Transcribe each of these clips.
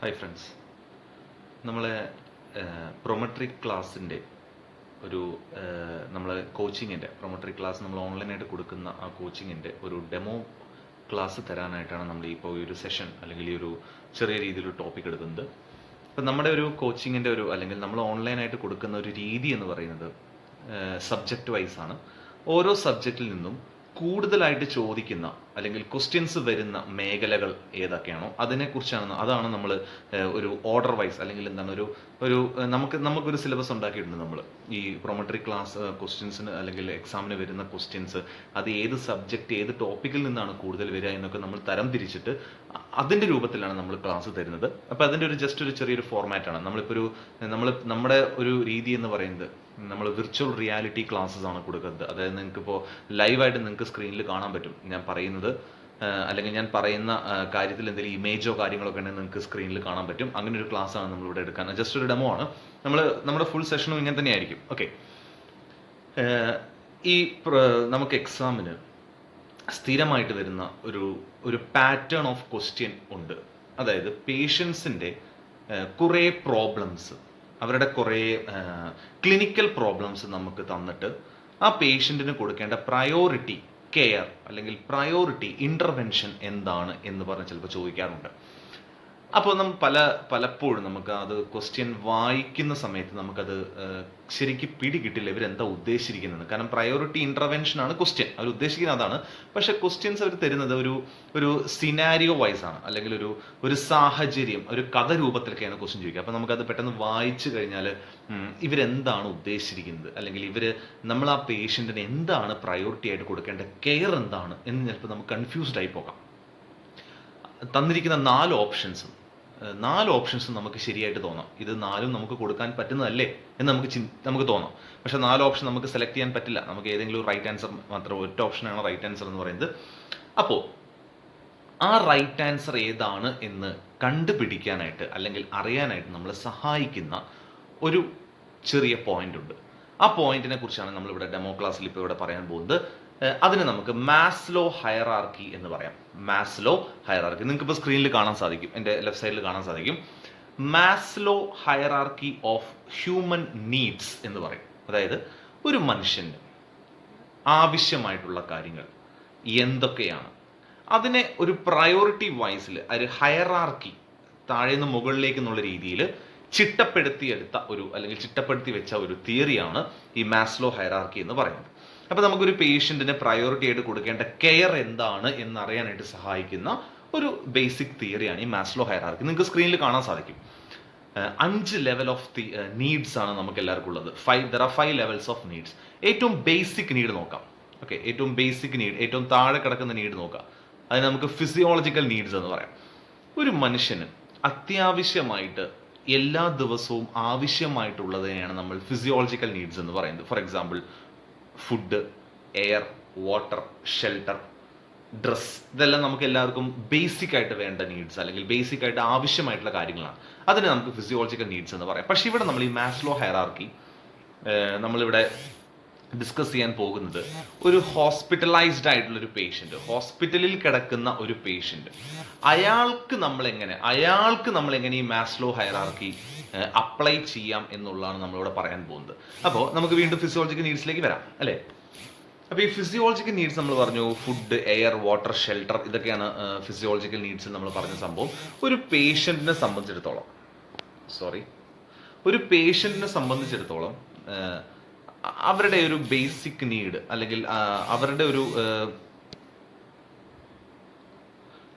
Hi friends, നമ്മളെ Prometric ക്ലാസ്സിൻ്റെ ഒരു നമ്മൾ കോച്ചിങ്ങിൻ്റെ പ്രൊമട്രിക് ക്ലാസ് നമ്മൾ ഓൺലൈനായിട്ട് കൊടുക്കുന്ന ആ കോച്ചിങ്ങിൻ്റെ ഒരു ഡെമോ ക്ലാസ് തരാനായിട്ടാണ് നമ്മൾ ഇപ്പോൾ ഈ ഒരു സെഷൻ അല്ലെങ്കിൽ ഈ ഒരു ചെറിയ രീതിയിലൊരു ടോപ്പിക് എടുക്കുന്നത്. അപ്പം നമ്മുടെ ഒരു കോച്ചിങ്ങിൻ്റെ ഒരു അല്ലെങ്കിൽ നമ്മൾ ഓൺലൈനായിട്ട് കൊടുക്കുന്ന ഒരു രീതി എന്ന് പറയുന്നത് സബ്ജക്റ്റ് വൈസ് ആണ്. ഓരോ സബ്ജക്റ്റിൽ നിന്നും കൂടുതലായിട്ട് ചോദിക്കുന്ന അല്ലെങ്കിൽ ക്വസ്റ്റ്യൻസ് വരുന്ന മേഖലകൾ ഏതൊക്കെയാണോ അതാണ് നമ്മൾ ഒരു ഓർഡർ വൈസ് അല്ലെങ്കിൽ എന്താണ് ഒരു നമുക്കൊരു സിലബസ് ഉണ്ടാക്കിയിട്ടുണ്ട്. നമ്മൾ ഈ പ്രൊമട്രിക് ക്ലാസ് ക്വസ്റ്റ്യൻസിന് അല്ലെങ്കിൽ എക്സാമിന് വരുന്ന ക്വസ്റ്റ്യൻസ് അത് ഏത് സബ്ജക്റ്റ് ഏത് ടോപ്പിക്കിൽ നിന്നാണ് കൂടുതൽ വരിക എന്നൊക്കെ നമ്മൾ തരം തിരിച്ചിട്ട് അതിൻ്റെ രൂപത്തിലാണ് നമ്മൾ ക്ലാസ് തരുന്നത്. അപ്പോൾ അതിൻ്റെ ഒരു ജസ്റ്റ് ഒരു ചെറിയൊരു ഫോർമാറ്റാണ്. നമ്മുടെ ഒരു രീതി എന്ന് പറയുന്നത് നമ്മൾ വിർച്വൽ റിയാലിറ്റി ക്ലാസ്സസ് ആണ് കൊടുക്കുന്നത്. അതായത് നിങ്ങൾക്കിപ്പോൾ ലൈവായിട്ട് നിങ്ങൾക്ക് സ്ക്രീനിൽ കാണാൻ പറ്റും ഞാൻ പറയുന്നത്, അല്ലെങ്കിൽ ഞാൻ പറയുന്ന കാര്യത്തിൽ എന്തെങ്കിലും ഇമേജോ കാര്യങ്ങളൊക്കെ ഉണ്ടെങ്കിൽ നിങ്ങൾക്ക് സ്ക്രീനിൽ കാണാൻ പറ്റും. അങ്ങനെ ഒരു ക്ലാസ് ആണ് നമ്മളിവിടെ എടുക്കാൻ. ജസ്റ്റ് ഒരു ഡെമോ ആണ്. നമ്മുടെ ഫുൾ സെഷനും ഇങ്ങനെ തന്നെയായിരിക്കും. ഓക്കെ, നമുക്ക് എക്സാമിന് സ്ഥിരമായിട്ട് വരുന്ന ഒരു പാറ്റേൺ ഓഫ് ക്വസ്റ്റ്യൻ ഉണ്ട്. അതായത് പേഷ്യൻസിൻ്റെ കുറേ പ്രോബ്ലംസ്, അവരുടെ കുറേ ക്ലിനിക്കൽ പ്രോബ്ലംസ് നമുക്ക് തന്നിട്ട് ആ പേഷ്യൻറ്റിന് കൊടുക്കേണ്ട പ്രയോറിറ്റി കെയർ അല്ലെങ്കിൽ പ്രയോറിറ്റി ഇൻ്റർവെൻഷൻ എന്താണ് എന്ന് പറഞ്ഞ് ചിലപ്പോൾ ചോദിക്കാറുണ്ട്. അപ്പോൾ പലപ്പോഴും നമുക്ക് അത് ക്വസ്റ്റ്യൻ വായിക്കുന്ന സമയത്ത് നമുക്കത് ശരിക്കും പിടികിട്ടില്ല ഇവരെന്താ ഉദ്ദേശിച്ചിരിക്കുന്നത്. കാരണം പ്രയോറിറ്റി ഇൻ്റർവെൻഷൻ ആണ് ക്വസ്റ്റ്യൻ, അവർ ഉദ്ദേശിക്കുന്നത് അതാണ്. പക്ഷെ ക്വസ്റ്റ്യൻസ് അവർ തരുന്നത് ഒരു സിനാരിയോ വൈസ് ആണ്, അല്ലെങ്കിൽ ഒരു സാഹചര്യം, ഒരു കഥ രൂപത്തിലൊക്കെയാണ് ക്വസ്റ്റ്യൻ ചോദിക്കുക. അപ്പോൾ നമുക്കത് പെട്ടെന്ന് വായിച്ചു കഴിഞ്ഞാൽ ഇവരെന്താണ് ഉദ്ദേശിച്ചിരിക്കുന്നത്, അല്ലെങ്കിൽ നമ്മൾ ആ പേഷ്യൻറ്റിന് എന്താണ് പ്രയോറിറ്റി ആയിട്ട് കൊടുക്കേണ്ട കെയർ എന്താണ് എന്ന് ചിലപ്പോൾ നമുക്ക് കൺഫ്യൂസ്ഡ് ആയി പോകാം. തന്നിരിക്കുന്ന നാല് ഓപ്ഷൻസും നമുക്ക് ശരിയായിട്ട് തോന്നാം. ഇത് നാലും നമുക്ക് കൊടുക്കാൻ പറ്റുന്നതല്ലേ എന്ന് നമുക്ക് തോന്നാം. പക്ഷെ 4 ഓപ്ഷൻ നമുക്ക് സെലക്ട് ചെയ്യാൻ പറ്റില്ല. നമുക്ക് ഏതെങ്കിലും ഒരു റൈറ്റ് ആൻസർ മാത്രം, ഒറ്റ ഓപ്ഷനാണ് റൈറ്റ് ആൻസർ എന്ന് പറയുന്നത്. അപ്പോൾ ആ റൈറ്റ് ആൻസർ ഏതാണ് എന്ന് കണ്ടുപിടിക്കാനായിട്ട് അല്ലെങ്കിൽ അറിയാനായിട്ട് നമ്മളെ സഹായിക്കുന്ന ഒരു ചെറിയ പോയിന്റ് ഉണ്ട്. ആ പോയിന്റിനെ കുറിച്ചാണ് നമ്മളിവിടെ ഡെമോ ക്ലാസ്സിൽ ഇപ്പോൾ ഇവിടെ പറയാൻ പോകുന്നത്. അതിന് നമുക്ക് മാസ്ലോ ഹയറാർക്കി എന്ന് പറയാം. മാസ്ലോ ഹയറാർക്കി നിങ്ങൾക്ക് ഇപ്പോൾ സ്ക്രീനിൽ കാണാൻ സാധിക്കും, എൻ്റെ ലെഫ്റ്റ് സൈഡിൽ കാണാൻ സാധിക്കും. Maslow hierarchy of human needs എന്ന് പറയും. അതായത് ഒരു മനുഷ്യന് ആവശ്യമായിട്ടുള്ള കാര്യങ്ങൾ എന്തൊക്കെയാണ് അതിനെ ഒരു പ്രയോറിറ്റി വൈസിൽ ഒരു ഹയറാർക്കി താഴെ നിന്ന് മുകളിലേക്ക് എന്നുള്ള രീതിയിൽ ചിട്ടപ്പെടുത്തി വെച്ച ഒരു തിയറിയാണ് ഈ മാസ്ലോ ഹയറാർക്കി എന്ന് പറയുന്നത്. അപ്പോൾ നമുക്കൊരു പേഷ്യൻറ്റിന് പ്രയോറിറ്റി ആയിട്ട് കൊടുക്കേണ്ട കെയർ എന്താണ് എന്നറിയാനായിട്ട് സഹായിക്കുന്ന ഒരു ബേസിക് തിയറിയാണ് ഈ മാസ്ലോ ഹയറാർക്കി. നിങ്ങൾക്ക് സ്ക്രീനിൽ കാണാൻ സാധിക്കും. 5 ലെവൽ ഓഫ് നീഡ്സ് ആണ് നമുക്ക് എല്ലാവർക്കും ഉള്ളത്. There are 5 levels of needs. ഏറ്റവും ബേസിക് നീഡ് നോക്കാം. ഓക്കെ, ഏറ്റവും ബേസിക് നീഡ്, ഏറ്റവും താഴെ കിടക്കുന്ന നീഡ് നോക്കാം. അതിന് നമുക്ക് ഫിസിയോളജിക്കൽ നീഡ്സ് എന്ന് പറയാം. ഒരു മനുഷ്യന് അത്യാവശ്യമായിട്ട് എല്ലാ ദിവസവും ആവശ്യമായിട്ടുള്ളതിനെയാണ് നമ്മൾ ഫിസിയോളജിക്കൽ നീഡ്സ് എന്ന് പറയുന്നത്. For example food, air, water, shelter, dress, ഇതെല്ലാം നമുക്ക് എല്ലാവർക്കും ബേസിക് ആയിട്ട് വേണ്ട നീഡ്സ് അല്ലെങ്കിൽ ബേസിക് ആയിട്ട് ആവശ്യമായിട്ടുള്ള കാര്യങ്ങളാണ്. അതിന് നമുക്ക് ഫിസിയോളജിക്കൽ നീഡ്സ് എന്ന് പറയാം. പക്ഷെ ഇവിടെ നമ്മൾ ഈ മാസ്ലോ ഹയറാർക്കി നമ്മളിവിടെ ഡിസ്കസ് ചെയ്യാൻ പോകുന്നത് ഒരു ഹോസ്പിറ്റലൈസ്ഡ് ആയിട്ടുള്ള ഒരു പേഷ്യന്റ്, ഹോസ്പിറ്റലിൽ കിടക്കുന്ന ഒരു പേഷ്യന്റ്, അയാൾക്ക് നമ്മൾ എങ്ങനെ ഈ മാസ്ലോ ഹയറാർക്കി അപ്ലൈ ചെയ്യാം എന്നുള്ളതാണ് നമ്മളിവിടെ പറയാൻ പോകുന്നത്. അപ്പോൾ നമുക്ക് വീണ്ടും ഫിസിയോളജിക്കൽ നീഡ്സിലേക്ക് വരാം അല്ലേ. അപ്പോൾ ഈ ഫിസിയോളജിക്കൽ നീഡ്സ് നമ്മൾ പറഞ്ഞു, ഫുഡ്, എയർ, വാട്ടർ, ഷെൽട്ടർ, ഇതൊക്കെയാണ് ഫിസിയോളജിക്കൽ നീഡ്സ് നമ്മൾ പറഞ്ഞ സംഭവം. ഒരു പേഷ്യന്റിനെ സംബന്ധിച്ചിടത്തോളം അവരുടെ ഒരു ബേസിക് നീഡ് അല്ലെങ്കിൽ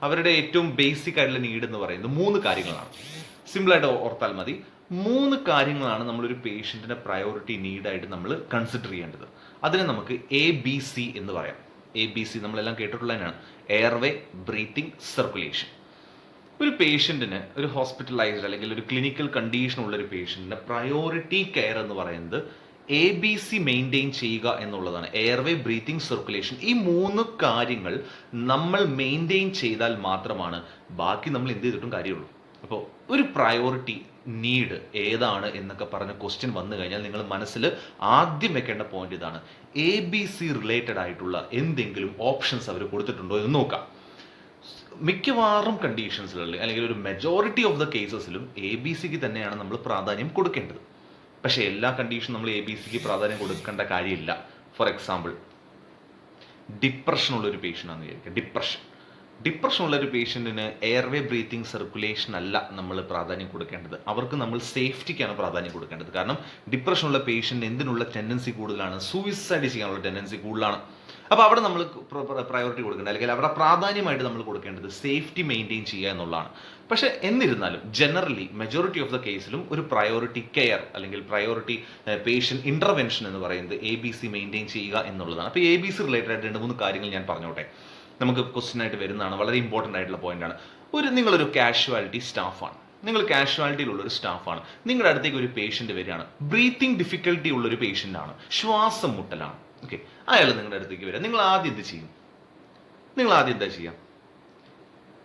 അവരുടെ ഏറ്റവും ബേസിക് ആയിട്ടുള്ള നീഡ് എന്ന് പറയുന്നത് 3 കാര്യങ്ങളാണ്. സിമ്പിളായിട്ട് ഓർത്താൽ മതി. 3 കാര്യങ്ങളാണ് നമ്മളൊരു പേഷ്യന്റിന്റെ പ്രയോറിറ്റി നീഡായിട്ട് നമ്മൾ കൺസിഡർ ചെയ്യേണ്ടത്. അതിനെ നമുക്ക് ABC എന്ന് പറയാം. ABC നമ്മളെല്ലാം കേട്ടിട്ടുള്ളതിനാണ്. Airway, breathing, circulation. ഒരു പേഷ്യന്റിന്, ഒരു ഹോസ്പിറ്റലൈസ്ഡ് അല്ലെങ്കിൽ ഒരു ക്ലിനിക്കൽ കണ്ടീഷൻ ഉള്ള ഒരു പേഷ്യന്റിന്റെ പ്രയോറിറ്റി കെയർ എന്ന് പറയുന്നത് ABC മെയിൻറ്റെയിൻ ചെയ്യുക എന്നുള്ളതാണ്. എയർവേ, ബ്രീത്തിങ്, സർക്കുലേഷൻ, ഈ 3 കാര്യങ്ങൾ നമ്മൾ മെയിൻറ്റെയിൻ ചെയ്താൽ മാത്രമാണ് ബാക്കി നമ്മൾ എന്ത് ചെയ്തിട്ടും കാര്യമുള്ളൂ. അപ്പോൾ ഒരു പ്രയോറിറ്റി നീഡ് ഏതാണ് എന്നൊക്കെ പറഞ്ഞ ക്വസ്റ്റ്യൻ വന്നു കഴിഞ്ഞാൽ നിങ്ങൾ മനസ്സിൽ ആദ്യം വെക്കേണ്ട പോയിന്റ് ഇതാണ്. ABC റിലേറ്റഡ് ആയിട്ടുള്ള എന്തെങ്കിലും ഓപ്ഷൻസ് അവർ കൊടുത്തിട്ടുണ്ടോ എന്ന് നോക്കാം. മിക്കവാറും കണ്ടീഷൻസിലുള്ള അല്ലെങ്കിൽ ഒരു മെജോറിറ്റി ഓഫ് ദ കേസസിലും എ ബി സിക്ക് തന്നെയാണ് നമ്മൾ പ്രാധാന്യം കൊടുക്കേണ്ടത്. പക്ഷേ എല്ലാ കണ്ടീഷനും നമ്മൾ എ ബി സിക്ക് പ്രാധാന്യം കൊടുക്കേണ്ട കാര്യമില്ല. ഫോർ എക്സാമ്പിൾ, ഡിപ്രഷൻ ഉള്ളൊരു പേഷ്യൻ്റ് ആണെന്ന് വിചാരിക്കുക. ഡിപ്രഷൻ ഉള്ളൊരു പേഷ്യൻറ്റിന് എയർവേ ബ്രീത്തിങ് സർക്കുലേഷൻ അല്ല നമ്മൾ പ്രാധാന്യം കൊടുക്കേണ്ടത്. അവർക്ക് നമ്മൾ സേഫ്റ്റിക്കാണ് പ്രാധാന്യം കൊടുക്കേണ്ടത്. കാരണം ഡിപ്രഷൻ ഉള്ള പേഷ്യൻ്റ് എന്തിനുള്ള ടെൻഡൻസി കൂടുതലാണ്? സൂയിസൈഡ് ചെയ്യാനുള്ള ടെൻഡൻസി കൂടുതലാണ്. അപ്പോൾ അവിടെ നമ്മൾ പ്രയോറിറ്റി കൊടുക്കേണ്ടത്, അല്ലെങ്കിൽ അവിടെ പ്രാധാന്യമായിട്ട് നമ്മൾ കൊടുക്കേണ്ടത് സേഫ്റ്റി മെയിൻറ്റെയിൻ ചെയ്യുക എന്നുള്ളതാണ്. പക്ഷേ എന്നിരുന്നാലും ജനറലി മെജോറിറ്റി ഓഫ് ദ കേസിലും ഒരു പ്രയോറിറ്റി കെയർ അല്ലെങ്കിൽ പ്രയോറിറ്റി പേഷ്യൻ്റ് ഇൻ്റർവെൻഷൻ എന്ന് പറയുന്നത് എ ബി സി മെയിൻറ്റെയിൻ ചെയ്യുക എന്നുള്ളതാണ്. അപ്പോൾ എ ബി സി റിലേറ്റഡ് ആയിട്ട് 2-3 കാര്യങ്ങൾ ഞാൻ പറഞ്ഞോട്ടെ. നമുക്ക് ക്വസ്റ്റ്യൻ ആയിട്ട് വരുന്നതാണ്, വളരെ ഇമ്പോർട്ടൻ്റ് ആയിട്ടുള്ള പോയിന്റാണ്. നിങ്ങളൊരു കാഷ്വാലിറ്റി സ്റ്റാഫാണ്, നിങ്ങൾ കാഷ്വാലിറ്റിയിലുള്ളൊരു സ്റ്റാഫാണ്. നിങ്ങളുടെ അടുത്തേക്ക് ഒരു പേഷ്യൻ്റ് വരികയാണ്, ബ്രീത്തിങ് ഡിഫിക്കൽട്ടി ഉള്ളൊരു പേഷ്യൻ്റ് ആണ്, ശ്വാസം മുട്ടലാണ്. ഓക്കെ, അയാൾ നിങ്ങളുടെ അടുത്തേക്ക് വരിക. നിങ്ങൾ ആദ്യം എന്ത് ചെയ്യും? എന്താ ചെയ്യുക?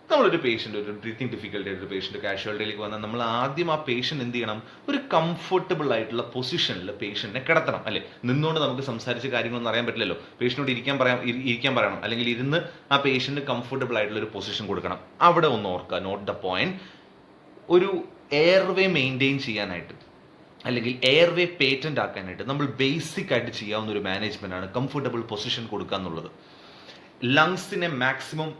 നമ്മളൊരു പേഷ്യൻ്റ്, ഒരു ബ്രീത്തിങ് ഡിഫിക്കൽട്ടി ആയിട്ട് ഒരു പേഷ്യൻ്റ് കാഷ്വാലിറ്റിയിലേക്ക് വന്നാൽ നമ്മൾ ആദ്യം ആ പേഷ്യൻ്റ് എന്ത് ചെയ്യണം? ഒരു കംഫർട്ടബിൾ ആയിട്ടുള്ള പൊസിഷനിൽ പേഷ്യൻറ്റിനെ കിടത്തണം, അല്ലേ? നിന്നുകൊണ്ട് നമുക്ക് സംസാരിച്ച കാര്യങ്ങളൊന്നും അറിയാൻ പറ്റില്ലല്ലോ. പേഷ്യനോട് ഇരിക്കാൻ പറയണം, അല്ലെങ്കിൽ ഇരുന്ന് ആ പേഷ്യൻ്റ് കംഫർട്ടബിൾ ആയിട്ടുള്ള ഒരു പൊസിഷൻ കൊടുക്കണം. അവിടെ ഒന്ന് ഓർക്കുക, നോട്ട് ദ പോയിന്റ്. ഒരു എയർവേ മെയിൻറ്റെയിൻ ചെയ്യാനായിട്ട് അല്ലെങ്കിൽ എയർവേ പേറ്റന്റ് ആക്കാനായിട്ട് നമ്മൾ ബേസിക് ആയിട്ട് ചെയ്യാവുന്ന ഒരു മാനേജ്മെന്റ് ആണ് കംഫർട്ടബിൾ പൊസിഷൻ കൊടുക്കുക എന്നുള്ളത്. ലങ്സിനെ മാക്സിമം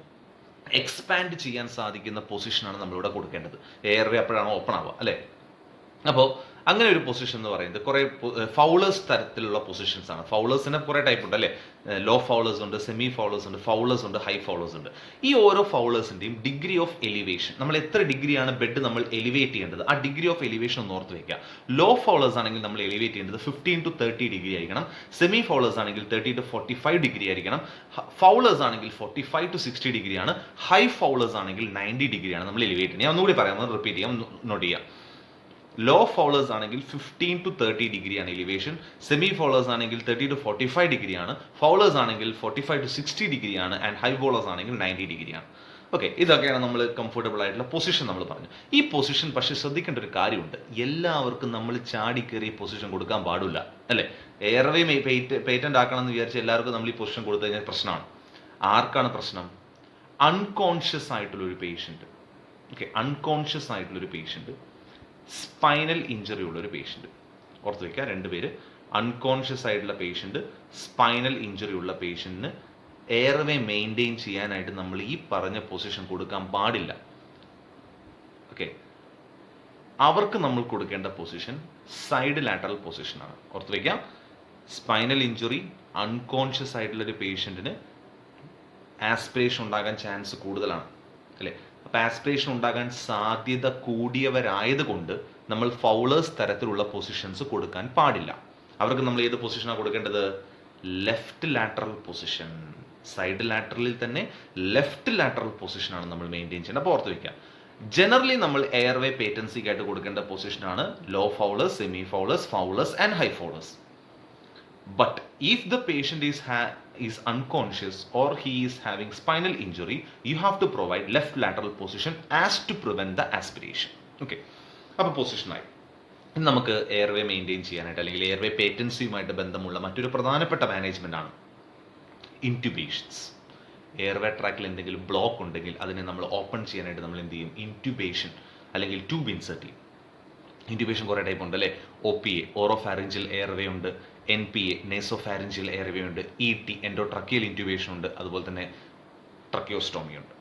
എക്സ്പാൻഡ് ചെയ്യാൻ സാധിക്കുന്ന പൊസിഷനാണ് നമ്മളിവിടെ കൊടുക്കേണ്ടത്. എയർവേ അപ്പോഴാണ് ഓപ്പൺ ആവുക, അല്ലേ? അപ്പോൾ അങ്ങനെ ഒരു പൊസിഷൻ എന്ന് പറയുന്നത് കുറേ ഫൗളേഴ്സ് തരത്തിലുള്ള പൊസിഷൻസ് ആണ്. ഫൗളേഴ്സിന് കുറേ ടൈപ്പ് ഉണ്ട്, അല്ലേ? ലോ ഫൗളേഴ്സ് ഉണ്ട്, സെമി ഫൗളേഴ്സ് ഉണ്ട്, ഫൗളേഴ്സ് ഉണ്ട്, ഹൈ ഫൗളേഴ്സ് ഉണ്ട്. ഈ ഓരോ ഫൗളേഴ്സിൻ്റെയും ഡിഗ്രി ഓഫ് എലിവേഷൻ, നമ്മൾ എത്ര ഡിഗ്രിയാണ് ബെഡ് നമ്മൾ എലിവേറ്റ് ചെയ്യേണ്ടത്, ആ ഡിഗ്രി ഓഫ് എലിവേഷൻ ഒന്ന് ഓർത്ത് വയ്ക്കുക. ലോ ഫൗളേഴ്സ് ആണെങ്കിൽ നമ്മൾ എലിവേറ്റ് ചെയ്യേണ്ടത് 15 to 30 ഡിഗ്രി ആയിരിക്കണം. സെമി ഫൗളേഴ്സ് ആണെങ്കിൽ 30 to 45 ഡിഗ്രി ആയിരിക്കണം. ഫൗളേഴ്സ് ആണെങ്കിൽ 45 to 60 ഡിഗ്രിയാണ്. ഹൈ ഫൗളേഴ്സ് ആണെങ്കിൽ 90 ഡിഗ്രിയാണ് നമ്മൾ എലിവേറ്റ് ചെയ്യുന്നത്. ഞാൻ ഒന്നുകൂടി പറയാം, റിപ്പീറ്റ് ചെയ്യാം, നോട്ട് ചെയ്യാം. ലോ ഫൗളേഴ്സ് ആണെങ്കിൽ 15 to 30 ഡിഗ്രിയാണ് എലിവേഷൻ. സെമി ഫൗളേഴ്സ് ആണെങ്കിൽ 30 to 45 ഡിഗ്രിയാണ്. ഫൗളേഴ്സ് ആണെങ്കിൽ 45 to 60 ഡിഗ്രിയാണ്. ആൻഡ് ഹൈ ഫൗളേഴ്സ് ആണെങ്കിൽ 90 ഡിഗ്രിയാണ്. ഓക്കെ, ഇതൊക്കെയാണ് നമ്മൾ കംഫർട്ടബിൾ ആയിട്ടുള്ള പൊസിഷൻ നമ്മൾ പറഞ്ഞു. ഈ പൊസിഷൻ പക്ഷേ ശ്രദ്ധിക്കേണ്ട ഒരു കാര്യമുണ്ട്, എല്ലാവർക്കും നമ്മൾ ചാടി കയറി പൊസിഷൻ കൊടുക്കാൻ പാടില്ല, അല്ലേ? എയർവേ പേറ്റന്റ് ആക്കണം എന്ന് വിചാരിച്ച് എല്ലാവർക്കും നമ്മൾ ഈ പൊസിഷൻ കൊടുത്തു കഴിഞ്ഞാൽ പ്രശ്നമാണ്. ആർക്കാണ് പ്രശ്നം? അൺകോൺഷ്യസ് ആയിട്ടുള്ളൊരു പേഷ്യൻറ്റ്. ഓക്കെ, അൺകോൺഷ്യസ് ആയിട്ടുള്ളൊരു പേഷ്യൻറ്റ്, സ്പൈനൽ ഇഞ്ചറി ഉള്ളൊരു പേഷ്യൻറ്റ്. ഓർത്ത് വയ്ക്കുക, 2 പേര്. അൺകോൺഷ്യസ് ആയിട്ടുള്ള പേഷ്യൻറ്റ്, സ്പൈനൽ ഇഞ്ചറി ഉള്ള പേഷ്യൻറ്റിന് എയർവേ മെയിൻറ്റെയിൻ ചെയ്യാനായിട്ട് നമ്മൾ ഈ പറഞ്ഞ പൊസിഷൻ കൊടുക്കാൻ പാടില്ല. ഓക്കെ, അവർക്ക് നമ്മൾ കൊടുക്കേണ്ട പൊസിഷൻ സൈഡ് ലാറ്ററൽ പൊസിഷനാണ്. ഓർത്ത് വയ്ക്കാം, സ്പൈനൽ ഇഞ്ചുറി അൺകോൺഷ്യസ് ആയിട്ടുള്ളൊരു പേഷ്യൻറ്റിന് ആസ്പിറേഷൻ ഉണ്ടാകാൻ ചാൻസ് കൂടുതലാണ്, അല്ലേ? അപ്പോൾ ആസ്പിറേഷൻ ഉണ്ടാകാൻ സാധ്യത കൂടിയവരായതുകൊണ്ട് നമ്മൾ ഫൗളേഴ്സ് തരത്തിലുള്ള പൊസിഷൻസ് കൊടുക്കാൻ പാടില്ല. അവർക്ക് നമ്മൾ ഏത് പൊസിഷനാണ് കൊടുക്കേണ്ടത്? Left lateral position. സൈഡ് ലാറ്ററലിൽ തന്നെ ലെഫ്റ്റ് ലാറ്ററൽ പൊസിഷനാണ് നമ്മൾ മെയിൻറ്റെയിൻ ചെയ്യേണ്ടത്. അപ്പോൾ ഓർത്ത് വയ്ക്കുക, ജനറലി നമ്മൾ എയർവേ പേറ്റൻസിക്ക് ആയിട്ട് കൊടുക്കേണ്ട പൊസിഷനാണ് low Fowler's, semi Fowler's, Fowler's and high Fowler's. But if the patient is unconscious or he is having spinal injury, you have to provide left lateral position as to prevent the aspiration. Okay, അപ്പോൾ പൊസിഷനായി നമുക്ക് airway maintain ചെയ്യാനായിട്ട് അല്ലെങ്കിൽ airway പേറ്റൻസിയുമായിട്ട് ബന്ധമുള്ള മറ്റൊരു പ്രധാനപ്പെട്ട management ആണ് ഇൻറ്റുബേഷൻസ്. Airway ട്രാക്കിൽ എന്തെങ്കിലും ബ്ലോക്ക് ഉണ്ടെങ്കിൽ അതിനെ നമ്മൾ ഓപ്പൺ ചെയ്യാനായിട്ട് നമ്മൾ എന്ത് ചെയ്യും? ഇൻറ്റുബേഷൻ അല്ലെങ്കിൽ ട്യൂബ് ഇൻസെർട്ട് ചെയ്യും. ഇൻറ്റുബേഷൻ കുറേ ടൈപ്പ് ഉണ്ട്, അല്ലേ? OPA ഓറോഫാരിഞ്ചൽ എയർവേ ഉണ്ട്, NPA നേസോഫാരിഞ്ചൽ എയർവേ ഉണ്ട്, ET എൻഡോട്രക്കിയൽ ഇൻറ്റുബേഷൻ ഉണ്ട്, അതുപോലെ തന്നെ ട്രക്കിയോസ്റ്റോമി ഉണ്ട്.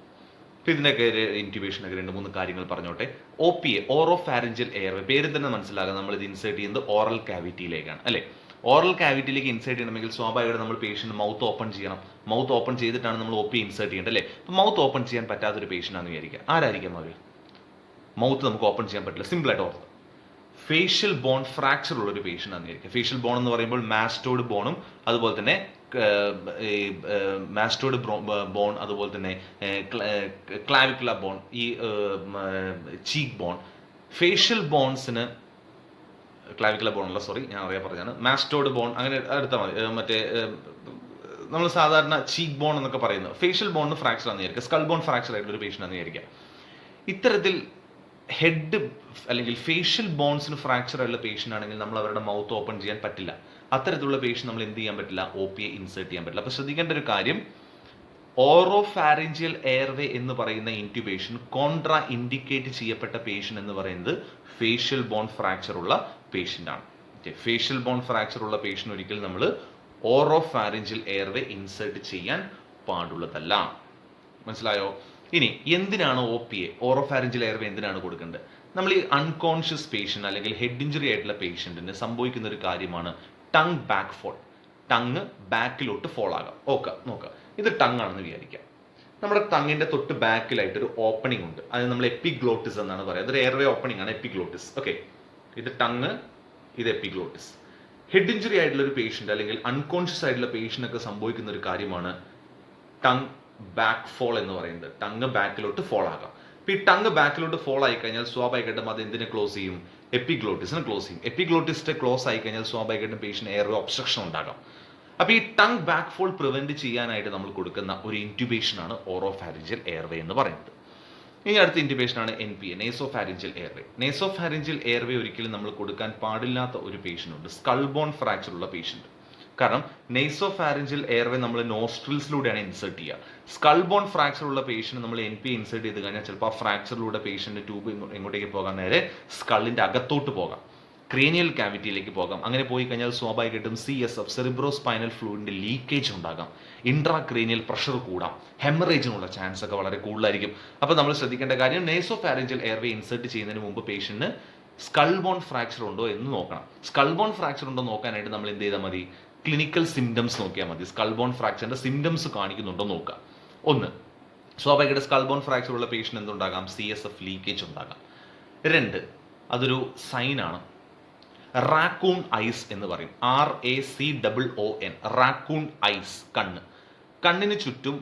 അപ്പോൾ ഇതിനൊക്കെ ഇൻറ്റുബേഷനൊക്കെ 2-3 കാര്യങ്ങൾ പറഞ്ഞോട്ടെ. OPA ഓറോഫാരിഞ്ചൽ എയർവേ, പേര് തന്നെ മനസ്സിലാകുക, നമ്മൾ ഇത് ഇൻസേർട്ട് ചെയ്യുന്നത് ഓറൽ കാവിറ്റിയിലേക്കാണ്, അല്ലേ? ഓറൽ കാവിറ്റിയിലേക്ക് ഇൻസേർട്ട് ചെയ്യണമെങ്കിൽ സ്വാഭാവികമായിട്ട് നമ്മൾ പേഷ്യൻ്റ് മൗത്ത് ഓപ്പൺ ചെയ്യണം. മൗത്ത് ഓപ്പൺ ചെയ്തിട്ടാണ് നമ്മൾ OPA ഇൻസേർട്ട് ചെയ്യേണ്ടത്, അല്ലേ? അപ്പോൾ മൗത്ത് ഓപ്പൺ ചെയ്യാൻ പറ്റാത്തൊരു പേഷ്യൻ്റ് ആണെന്ന് വിചാരിക്കുക. ആരായിരിക്കും അവർ? മൗത്ത് നമുക്ക് ഓപ്പൺ ചെയ്യാൻ പറ്റില്ല. സിമ്പിളായിട്ട് ഓർത്ത്, ഫേഷ്യൽ ബോൺ ഫ്രാക്ചർ ഉള്ള ഒരു പേഷ്യൻ്റ് ആണെന്ന് വിചാരിക്കുക. ഫേഷ്യൽ ബോൺ എന്ന് പറയുമ്പോൾ മാസ്റ്റോഡ് ബോണും അതുപോലെ തന്നെ മാസ്റ്റോഡ് ബോൺ, അതുപോലെ തന്നെ ക്ലാവിക്കുലർ ബോൺ, ഈ cheek bone. Facial ബോൺസിന് clavicular bone അല്ല, സോറി, ഞാൻ അറിയാൻ പറഞ്ഞാണ്. മാസ്റ്റോഡ് ബോൺ അങ്ങനെ എടുത്താൽ മതി. മറ്റേ നമ്മൾ സാധാരണ ചീക്ക് ബോൺ എന്നൊക്കെ പറയുന്നത് ഫേഷ്യൽ ബോണിന് ഫ്രാക്ചർ ആണെന്ന് വിചാരിക്കുക. സ്കൾ ബോൺ ഫ്രാക്ചർ ആയിട്ടുള്ള ഒരു പേഷ്യൻ്റ് ആണെന്ന് വിചാരിക്കുക. ഇത്തരത്തിൽ ഹെഡ് അല്ലെങ്കിൽ ഫേഷ്യൽ ബോൺസിന് ഫ്രാക്ചർ ആയിട്ടുള്ള പേഷ്യൻ്റ് ആണെങ്കിൽ നമ്മൾ അവരുടെ മൗത്ത് ഓപ്പൺ ചെയ്യാൻ പറ്റില്ല. അത്തരത്തിലുള്ള പേഷ്യൻ്റ് നമ്മൾ എന്ത് ചെയ്യാൻ പറ്റില്ല? OPA ഇൻസേർട്ട് ചെയ്യാൻ പറ്റില്ല. അപ്പോൾ ശ്രദ്ധിക്കേണ്ട ഒരു കാര്യം, ഓറോഫാരിഞ്ചിയൽ എയർവേ എന്ന് പറയുന്ന ഇൻറ്റ്യൂബേഷൻ കോൺട്രാ ഇൻഡിക്കേറ്റ് ചെയ്യപ്പെട്ട പേഷ്യൻ എന്ന് പറയുന്നത് ഫേഷ്യൽ ബോൺ ഫ്രാക്ചർ ഉള്ള പേഷ്യൻ്റ് ആണ്. ഫേഷ്യൽ ബോൺ ഫ്രാക്ചർ ഉള്ള പേഷ്യൻ ഒരിക്കലും നമ്മൾ ഓറോഫാരിഞ്ചിയൽ എയർവേ ഇൻസേർട്ട് ചെയ്യാൻ പാടുള്ളതല്ല. മനസ്സിലായോ? ഇനി എന്തിനാണ് OPA ഓറോഫാരിഞ്ചിയൽ എയർവേ എന്തിനാണ് കൊടുക്കേണ്ടത്? നമ്മൾ ഈ അൺകോൺഷ്യസ് പേഷ്യൻ്റ് അല്ലെങ്കിൽ ഹെഡ് ഇഞ്ചുറി ആയിട്ടുള്ള പേഷ്യൻറ്റിന് സംഭവിക്കുന്ന ഒരു കാര്യമാണ് ടങ് ബാക്ക് ഫോൾ. ടങ് ബാക്കിലോട്ട് ഫോൾ ആകാം. നോക്കാം, ഇത് ടങ് ആണെന്ന് വിചാരിക്കാം. നമ്മുടെ ടങ്ങിന്റെ തൊട്ട് ബാക്കിലായിട്ട് ഒരു ഓപ്പണിംഗ് ഉണ്ട്. അത് നമ്മൾ എപ്പിഗ്ലോട്ടിസ് എന്നാണ് പറയുന്നത്. അതൊരു എയർവേ ഓപ്പണിംഗ് ആണ്, എപ്പിഗ്ലോട്ടിസ്. ഓക്കെ, ഇത് ടങ്, ഇത് എപ്പിഗ്ലോട്ടിസ്. ഹെഡ് ഇഞ്ചുറി ആയിട്ടുള്ള ഒരു പേഷ്യൻ്റ് അല്ലെങ്കിൽ അൺകോൺഷ്യസ് ആയിട്ടുള്ള പേഷ്യൻ്റ് ഒക്കെ സംഭവിക്കുന്ന ഒരു കാര്യമാണ് ടങ് ബാക്ക് ഫോൾ എന്ന് പറയുന്നത്. ടങ് ബാക്കിലോട്ട് ഫോൾ ആകാം. ഇപ്പൊ ഈ ടങ് ബാക്കിലോട്ട് ഫോൾ ആയി കഴിഞ്ഞാൽ സ്വാഭാവികമായിട്ടും അത് എന്തിനെ ക്ലോസ് ചെയ്യും? എപ്പിഗ്ലോട്ടിസിനെ ക്ലോസ് ചെയ്യും. എപ്പിഗ്ലോട്ടിസ്റ്റ് ക്ലോസ് ആയി കഴിഞ്ഞാൽ സ്വാഭാവികമായിട്ടും പേഷ്യന്റ് എയർവേ ഒബ്സ്ട്രക്ഷൻ ഉണ്ടാകാം. അപ്പൊ ഈ ടങ് ബാക്ക് ഫോൾ പ്രിവെന്റ് ചെയ്യാനായിട്ട് നമ്മൾ കൊടുക്കുന്ന ഒരു ഇൻറ്റ്യൂബേഷൻ ആണ് ഓറോഫാരിഞ്ചിയൽ എയർവേ എന്ന് പറയുന്നത്. ഇനി അടുത്ത ഇൻറ്റ്യൂബേഷൻ ആണ് NPA, നേസോഫാരിഞ്ചിയൽ എയർവേ. നേസോഫാരിഞ്ചിയൽ എയർവേ ഒരിക്കലും നമ്മൾ കൊടുക്കാൻ പാടില്ലാത്ത ഒരു പേഷ്യന്റ് ഉണ്ട്, സ്കൾ ബോൺ ഫ്രാക്ചർ ഉള്ള പേഷ്യന്റ്. കാരണം നെയ്സോഫാരിഞ്ചിയൽ എയർവേ നമ്മൾ നോസ്ട്രിൽസിലൂടെയാണ് ഇൻസേർട്ട് ചെയ്യുക. സ്കൾ ബോൺ ഫ്രാക്ചർ ഉള്ള പേഷ്യന്റ് നമ്മൾ NPA ഇൻസേർട്ട് ചെയ്ത് കഴിഞ്ഞാൽ ചിലപ്പോൾ ആ ഫ്രാക്ചറിലൂടെ പേഷ്യന്റ് ട്യൂബ് എങ്ങോട്ടേക്ക് പോകാൻ, നേരെ സ്കളിന്റെ അകത്തോട്ട് പോകാം, ക്രേനിയൽ കാവിറ്റിയിലേക്ക് പോകാം. അങ്ങനെ പോയി കഴിഞ്ഞാൽ സ്വാഭാവികമായിട്ടും CSF, സെറിബ്രോസ്പൈനൽ ഫ്ലൂയിഡിന്റെ ലീക്കേജ് ഉണ്ടാകാം, ഇൻട്രാ ക്രേനിയൽ പ്രഷർ കൂടാം, ഹെമറേജിനുള്ള ചാൻസ് ഒക്കെ വളരെ കൂടുതലായിരിക്കും. അപ്പോൾ നമ്മൾ ശ്രദ്ധിക്കേണ്ട കാര്യം, നേസോഫാരിഞ്ചിയൽ എയർവേ ഇൻസേർട്ട് ചെയ്യുന്നതിന് മുമ്പ് പേഷ്യന്റിന് സ്കൾ ബോൺ ഫ്രാക്ചർ ഉണ്ടോ എന്ന് നോക്കണം. സ്കൾ ബോൺ ഫ്രാക്ചർ ഉണ്ടോ നോക്കാനായിട്ട് നമ്മൾ എന്ത് ചെയ്താൽ മതി? ക്ലിനിക്കൽ സിംറ്റംസ് നോക്കിയാൽ മതി. സ്കൾ ബോൺ ഫ്രാക്ചറിന്റെ സിംറ്റംസ് കാണിക്കുന്നുണ്ടോ നോക്കുക. ഒന്ന്, സ്വാഭാവികമായിട്ട് സ്കൾ ബോൺ ഫ്രാക്ചർ ഉള്ള പേഷ്യന്റ് എന്തുണ്ടാകാം? CSF ലീക്കേജ് ഉണ്ടാകാം. രണ്ട്, അതൊരു സൈനാണ്. റാക്കൂൺ ഐസ് എന്ന് പറയും, RACOON, റാക്കൂൺ ഐസ്. കണ്ണിന് ചുറ്റും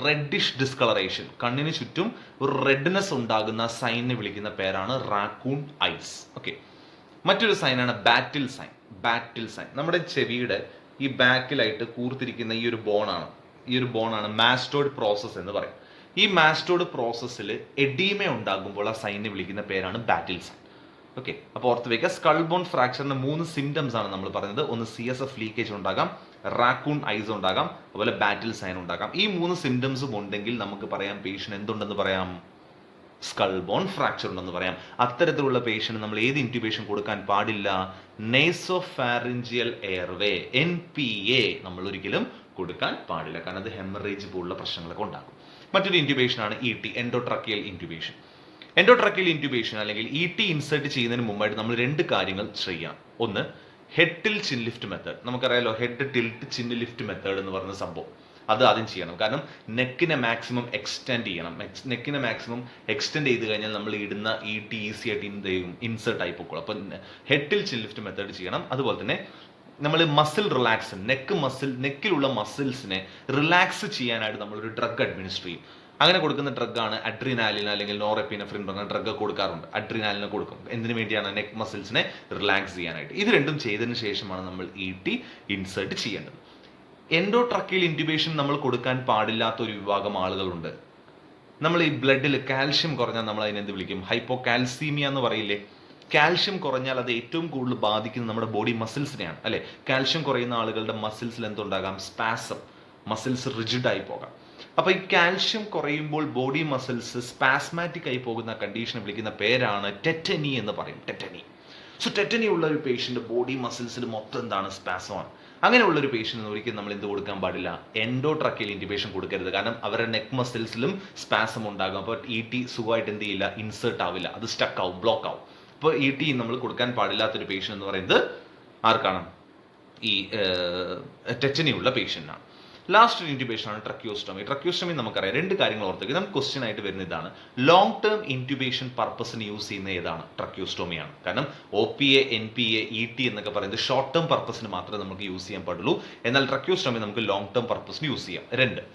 റെഡിഷ് ഡിസ്കളറേഷൻ, കണ്ണിന് ചുറ്റും ഒരു റെഡ്നെസ് ഉണ്ടാകുന്ന സൈനിനെ വിളിക്കുന്ന പേരാണ് റാക്കൂൺ ഐസ്. ഓക്കെ, മറ്റൊരു സൈനാണ് ബാറ്റിൽ സൈൻ. നമ്മുടെ ചെവിയുടെ ഈ ബാക്കിലായിട്ട് കൂർത്തിരിക്കുന്ന ഈ ഒരു ബോണാണ് മാസ്റ്റോഡ് പ്രോസസ് എന്ന് പറയും. ഈ മാസ്റ്റോഡ് പ്രോസസ്സിൽ എഡീമ ഉണ്ടാകുമ്പോൾ ആ സൈനിനെ വിളിക്കുന്ന പേരാണ് ബാറ്റിൽ സൈൻ. ഓക്കെ, അപ്പോൾ ഓർത്ത് വയ്ക്കുക, സ്കൾ ബോൺ ഫ്രാക്ചറിന്റെ 3 സിംറ്റംസ് ആണ് നമ്മൾ പറയുന്നത്. ഒന്ന് CSF ലീക്കേജ് ഉണ്ടാകാം, റാക്കൂൺ ഐസ് ഉണ്ടാകാം, അതുപോലെ ബാറ്റിൽ സൈൻ ഉണ്ടാകാം. ഈ 3 സിംറ്റംസും ഉണ്ടെങ്കിൽ നമുക്ക് പറയാം പേഷ്യന്റ് എന്തുണ്ടെന്ന് പറയാം? സ്കൾ ബോൺ ഫ്രാക്ചർ ഉണ്ടെന്ന് പറയാം. അത്തരത്തിലുള്ള പേഷ്യന്റ് നമ്മൾ ഏത് ഇൻറ്റ്യൂബേഷൻ കൊടുക്കാൻ പാടില്ല? നേസോഫാരിഞ്ചിയൽ എയർവേ, NPA നമ്മൾ ഒരിക്കലും കൊടുക്കാൻ പാടില്ല. കാരണം അത് ഹെമറേജ് പോലുള്ള പ്രശ്നങ്ങളൊക്കെ ഉണ്ടാകും. മറ്റൊരു ഇൻറ്റ്യൂബേഷൻ ആണ് ET, എൻഡോട്രക്കിയൽ ഇൻറ്റ്യൂബേഷൻ. എൻഡോട്രക്കിയൽ ഇൻറ്റ്യൂബേഷൻ അല്ലെങ്കിൽ ET ഇൻസേർട്ട് ചെയ്യുന്നതിന് മുമ്പായിട്ട് നമ്മൾ 2 കാര്യങ്ങൾ ചെയ്യണം. ഒന്ന്, head tilt chin lift method. നമുക്കറിയാലോ head tilt chin lift method എന്ന് പറയുന്ന സംഭവം, അത് ആദ്യം ചെയ്യണം. കാരണം നെക്കിനെ മാക്സിമം എക്സ്റ്റെൻഡ് ചെയ്യണം. നെക്കിനെ മാക്സിമം എക്സ്റ്റെൻഡ് ചെയ്ത് കഴിഞ്ഞാൽ നമ്മൾ ഇടുന്ന ET ഈസി ആയിട്ട് ഇൻസേർട്ട് ആയി പോയിക്കോളും. അപ്പം head tilt chin lift method ചെയ്യണം. അതുപോലെ തന്നെ നമ്മൾ മസിൽ റിലാക്സ്, നെക്കിലുള്ള മസിൽസിനെ റിലാക്സ് ചെയ്യാനായിട്ട് നമ്മളൊരു ഡ്രഗ് അഡ്മിനിസ്റ്റർ ചെയ്യും. അങ്ങനെ കൊടുക്കുന്ന ഡ്രഗാണ് അഡ്രിനാലിൻ അല്ലെങ്കിൽ നോറെപ്പിനെഫ്രിൻ പറഞ്ഞ ഡ്രഗ് കൊടുക്കാറുണ്ട്. അഡ്രിനാലിനെ കൊടുക്കും. എന്തിനു വേണ്ടിയാണ്? നെക്ക് മസിൽസിനെ റിലാക്സ് ചെയ്യാനായിട്ട്. ഇത് രണ്ടും ചെയ്തതിന് ശേഷമാണ് നമ്മൾ ET ഇൻസേർട്ട് ചെയ്യേണ്ടത്. എൻഡോട്രക്കിയൽ ഇൻറ്റ്യൂബേഷൻ നമ്മൾ കൊടുക്കാൻ പാടില്ലാത്ത ഒരു വിഭാഗം ആളുകളുണ്ട്. നമ്മൾ ഈ ബ്ലഡിൽ കാൽഷ്യം കുറഞ്ഞാൽ നമ്മൾ അതിനെന്ത് വിളിക്കും? ഹൈപ്പോകാൽസീമിയ എന്ന് പറയില്ലേ? കാൽഷ്യം കുറഞ്ഞാൽ അത് ഏറ്റവും കൂടുതൽ ബാധിക്കുന്നത് നമ്മുടെ ബോഡി മസിൽസിനെയാണ്, അല്ലെ? കാൽഷ്യം കുറയുന്ന ആളുകളുടെ മസിൽസിൽ എന്തുണ്ടാകാം? സ്പാസം, മസിൽസ് റിജിഡ് ആയി പോകാം. അപ്പൊ ഈ കാൽഷ്യം കുറയുമ്പോൾ ബോഡി മസിൽസ് സ്പാസ്മാറ്റിക് ആയി പോകുന്ന കണ്ടീഷനെ വിളിക്കുന്ന പേരാണ് ടെറ്റനി എന്ന് പറയും. ടെറ്റനി ഉള്ള ഒരു പേഷ്യന്റ് ബോഡി മസിൽസിൽ മൊത്തം എന്താണ്? സ്പാസമാണ്. അങ്ങനെയുള്ള ഒരു പേഷ്യന്റിന് ഒരിക്കലും നമ്മൾ എന്ത് കൊടുക്കാൻ പാടില്ല? എൻഡോട്രക്കിയൽ ഇൻറ്റ്യൂബേഷൻ കൊടുക്കരുത്. കാരണം അവരുടെ നെക്ക് മസിൽസിലും സ്പാസം ഉണ്ടാകും. അപ്പോൾ ET സുഖമായിട്ട് എന്ത് ചെയ്യില്ല? ഇൻസേർട്ട് ആവില്ല, അത് സ്റ്റക്ക് ആവും, ബ്ലോക്ക് ആവും. അപ്പോൾ ET നമ്മൾ കൊടുക്കാൻ പാടില്ലാത്തൊരു പേഷ്യന്റ് എന്ന് പറയുന്നത് ആർക്കാണ്? ഈ ടെറ്റനി ഉള്ള പേഷ്യന്റിനാണ്. ലാസ്റ്റ് ഒരു ഇൻറ്റ്യൂബേഷൻ ആണ് ട്രക്കിയോസ്റ്റോമി. ട്രക്കിയോസ്റ്റോമി നമുക്കറിയാം. 2 കാര്യങ്ങൾ ഓർത്തേക്ക്. നമുക്ക് ക്വസ്റ്റ്യൻ ആയിട്ട് വരുന്ന ഇതാണ്, ലോങ് ടേം ഇൻറ്റ്യൂബേഷൻ പർപ്പസിന് യൂസ് ചെയ്യുന്ന ഏതാണ്? ട്രക്കിയോസ്റ്റോമിയാണ്. കാരണം OPA, NPA, ET എന്നൊക്കെ പറയുന്നത് ഷോർട്ട് ടേം പർപ്പസിന് മാത്രമേ നമുക്ക് യൂസ് ചെയ്യാൻ പാടുള്ളൂ. എന്നാൽ ട്രക്കിയോസ്റ്റോമി നമുക്ക് ലോങ് ടേം പർപ്പസിന് യൂസ് ചെയ്യാം. 2,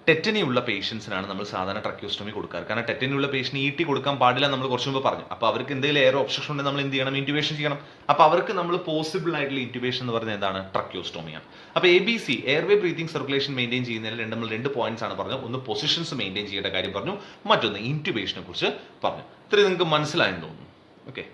ടെറ്റനി ഉള്ള പേഷ്യൻസിനാണ് നമ്മൾ സാധാരണ ട്രക്കിയോസ്റ്റോമി കൊടുക്കാറ്. കാരണം ടെറ്റനി ഉള്ള പേഷ്യന് ET കൊടുക്കാൻ പാടില്ല നമ്മൾ കുറച്ച് മുമ്പ് പറഞ്ഞു. അപ്പോൾ അവർക്ക് എന്തെങ്കിലും എയർ ഒബ്സ്ട്രക്ഷൻ ഉണ്ടെങ്കിൽ നമ്മൾ എന്ത് ചെയ്യണം? ഇൻറ്റ്യൂബേഷൻ ചെയ്യണം. അപ്പോൾ അവർക്ക് നമ്മൾ പോസിബിൾ ആയിട്ടുള്ള ഇൻറ്റ്യൂബേഷൻ എന്ന് പറയുന്നത് എന്താണ്? ട്രക്കിയോസ്റ്റോമിയാണ്. അപ്പോൾ ABC, airway breathing circulation maintain ചെയ്യുന്നതിൽ നമ്മൾ 2 പോയിന്റ്സ് ആണ് പറഞ്ഞത്. ഒന്ന് പൊസിഷൻസ് മെയിൻറ്റെയിൻ ചെയ്യേണ്ട കാര്യം പറഞ്ഞു, മറ്റൊന്ന് ഇൻറ്റ്യൂബേഷനെ കുറിച്ച് പറഞ്ഞു. ഇത്രയും നിങ്ങൾക്ക് മനസ്സിലായെന്ന് തോന്നുന്നു. ഓക്കെ.